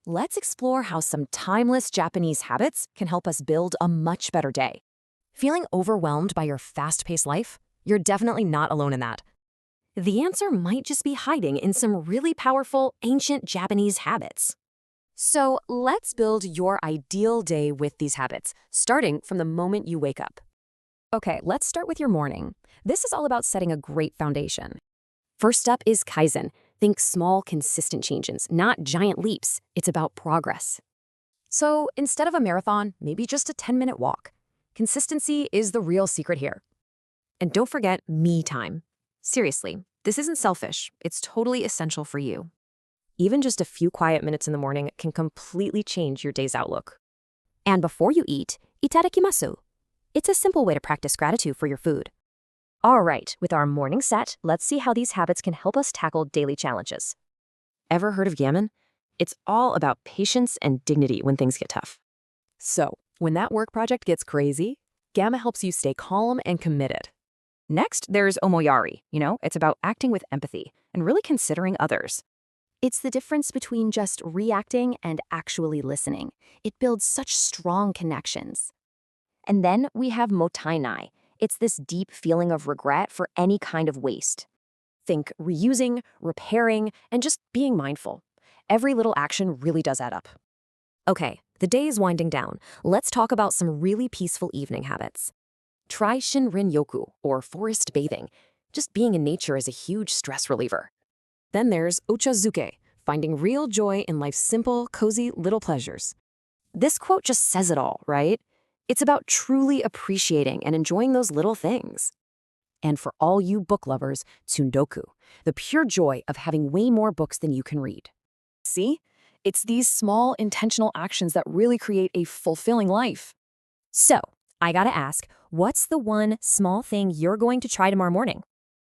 let's explore how some timeless Japanese habits can help us build a much better day. Feeling overwhelmed by your fast-paced life? You're definitely not alone in that. The answer might just be hiding in some really powerful ancient Japanese habits. So let's build your ideal day with these habits, starting from the moment you wake up. Okay, let's start with your morning. This is all about setting a great foundation. First up is Kaizen. Think small, consistent changes, not giant leaps. It's about progress. So instead of a marathon, maybe just a 10-minute walk. Consistency is the real secret here. And don't forget me time. Seriously, this isn't selfish. It's totally essential for you. Even just a few quiet minutes in the morning can completely change your day's outlook. And before you eat, itadakimasu. It's a simple way to practice gratitude for your food. All right, with our morning set, let's see how these habits can help us tackle daily challenges. Ever heard of Gaman? It's all about patience and dignity when things get tough. So, when that work project gets crazy, Gamma helps you stay calm and committed. Next, there's Omoyari. It's about acting with empathy and really considering others. It's the difference between just reacting and actually listening. It builds such strong connections. And then we have Mottainai. It's this deep feeling of regret for any kind of waste. Think reusing, repairing, and just being mindful. Every little action really does add up. Okay, the day is winding down. Let's talk about some really peaceful evening habits. Try Shinrin-yoku, or forest bathing. Just being in nature is a huge stress reliever. Then there's ochazuke, finding real joy in life's simple, cozy little pleasures. This quote just says it all, right? It's about truly appreciating and enjoying those little things. And for all you book lovers, tsundoku, the pure joy of having way more books than you can read. See? It's these small, intentional actions that really create a fulfilling life. So, I gotta ask, what's the one small thing you're going to try tomorrow morning?